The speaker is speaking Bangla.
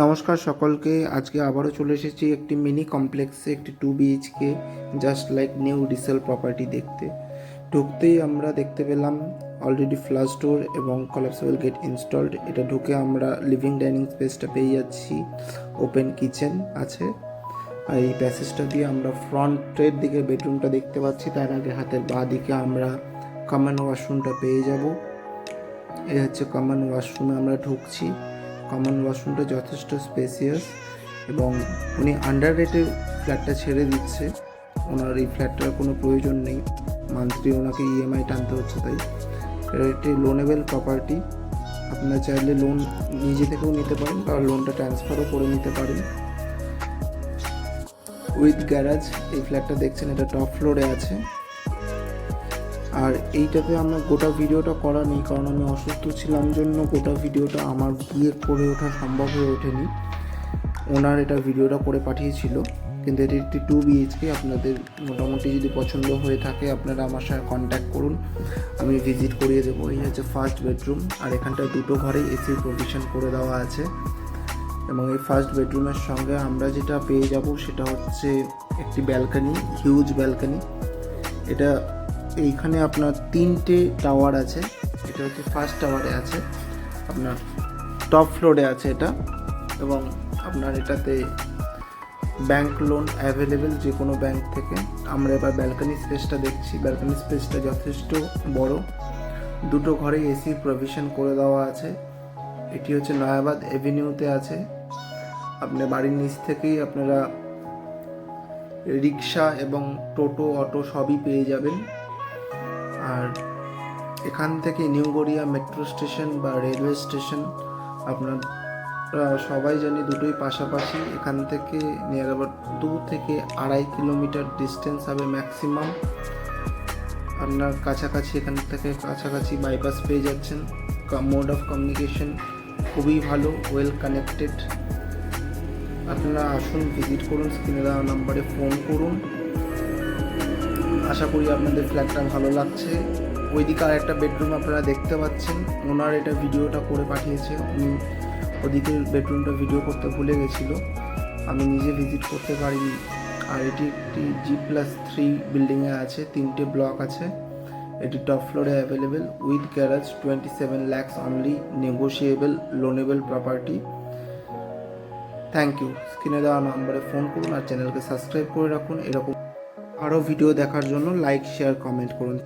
নমস্কার সকলকে। আজকে আবারও চলে এসেছি একটি মিনি কমপ্লেক্সে, একটি 2 BHK just like new resale property দেখতে। ঢুকতেই আমরা দেখতে পেলাম অলরেডি ফ্লাশ ডোর এবং কলাপসেবল গেট ইনস্টলড। এটা ঢুকে আমরা লিভিং ডাইনিং স্পেসটা পেয়ে যাচ্ছি, ওপেন কিচেন আছে। আর এই প্যাসেজটা দিয়ে আমরা ফ্রন্টের দিকে বেডরুমটা দেখতে পাচ্ছি। তার আগে হাতের বাঁ দিকে আমরা কমন ওয়াশরুমটা পেয়ে যাব। এই হচ্ছে কমন ওয়াশরুমে আমরা ঢুকছি। কমন ওয়াশরুমটা যথেষ্ট স্পেসিয়াস এবং উনি আন্ডার রেটে ফ্ল্যাটটা ছেড়ে দিচ্ছে। ওনার এই ফ্ল্যাটটার কোনো প্রয়োজন নেই, মান্থলি ওনাকে ইএমআই টানতে হচ্ছে। তাই এটা একটি লোনেবল প্রপার্টি। আপনারা চাইলে লোন নিজে থেকেও নিতে পারেন বা লোনটা ট্রান্সফারও করে নিতে পারেন। উইথ গ্যারাজ এই ফ্ল্যাটটা দেখছেন, এটা টপ ফ্লোরে আছে। আর এইটাতে আমার গোটা ভিডিওটা করা নেই, কারণ আমি অসুস্থ ছিলাম জন্য গোটা ভিডিওটা আমার গিয়ে করে ওঠা সম্ভব হয়ে ওঠেনি। ওনার এটা ভিডিওটা করে পাঠিয়েছিল। কিন্তু এটি একটি 2 BHK। আপনাদের মোটামুটি যদি পছন্দ হয়ে থাকে আপনারা আমার সাথে কন্ট্যাক্ট করুন, আমি ভিজিট করিয়ে দেবো। এই হচ্ছে ফার্স্ট বেডরুম। আর এখানটায় দুটো ঘরেই এসির প্রভিশন করে দেওয়া আছে। এবং এই ফার্স্ট বেডরুমের সঙ্গে আমরা যেটা পেয়ে যাব সেটা হচ্ছে একটি ব্যালকানি, হিউজ ব্যালকানি। এটা এইখানে আপনার 3টে টাওয়ার আছে। এটা হচ্ছে ফার্স্ট টাওয়ারে আছে, আপনার টপ ফ্লোরে আছে এটা। এবং আপনার এটাতে ব্যাংক লোন অ্যাভেলেবেল যে কোনো ব্যাংক থেকে। আমরা এবার ব্যালকানি স্পেসটা দেখছি। ব্যালকানি স্পেসটা যথেষ্ট বড়, দুটো ঘরে এসির প্রভিশন করে দেওয়া আছে। এটি হচ্ছে নয়াবাদ এভিনিউতে আছে। আপনার বাড়ির নিচ থেকেই আপনারা রিক্সা এবং টোটো, অটো সবই পেয়ে যাবেন। আর এখান থেকে নিউ গড়িয়া মেট্রো স্টেশন বা রেলওয়ে স্টেশন আপনার সবাই জানি দুটোই পাশাপাশি। এখান থেকে নিয়ার অ্যাবাউট 2 থেকে 2.5 কিলোমিটার ডিস্টেন্স হবে ম্যাক্সিমাম। আপনার কাছাকাছি, এখান থেকে কাছাকাছি বাইপাস পেয়ে যাচ্ছেন। মোড অফ কমিউনিকেশন খুবই ভালো, ওয়েল কানেক্টেড। আপনারা আসুন, ভিজিট করুন, স্ক্রিনে দেওয়া নাম্বারে ফোন করুন। আশা করি আপনাদের ফ্ল্যাটটা ভালো লাগছে। ওইদিকে আর একটা বেডরুম আপনারা দেখতে পাচ্ছেন, ওনার এটা ভিডিওটা করে পাঠিয়েছে। উনি ওদিকের বেডরুমটা ভিডিও করতে ভুলে গেছিলো, আমি নিজে ভিজিট করতে পারিনি। আর এটি একটি G+3 বিল্ডিংয়ে আছে, 3টে ব্লক আছে। এটি টপ ফ্লোরে available with garage. 27 lakhs only, negotiable, loanable property. Thank you. স্ক্রিনে দেওয়া নম্বরে ফোন করুন আর চ্যানেলকে সাবস্ক্রাইব করে রাখুন। এরকম আরও ভিডিও দেখার জন্য লাইক, শেয়ার, কমেন্ট করুন।